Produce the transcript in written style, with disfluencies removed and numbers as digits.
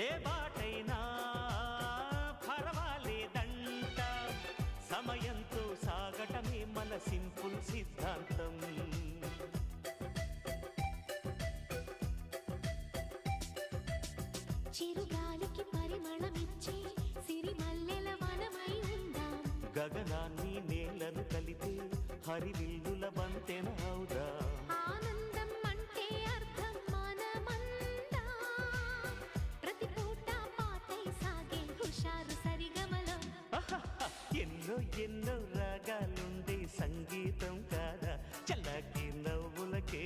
ఏ బాటైనా పర్వాలేదంట, సమయంతో సాగటమే మన సింపుల్ సిద్ధాంతం. చిరుగాలికి పరిమళమిచ్చే సిరిమల్లెల వనమై ఉందాం, గగనాన్ని నేలను కలిపే హరివిల్లుల బంతెన అవుదాం. ఆనందం అంటే అర్థం మనమందా, ప్రతి పూట పాతై సాగే హుషారు సరిగమలో. ఎన్నో ఎన్నో రాగాలుండే సంగీతం కాదా, చల్లకి నవ్వులకే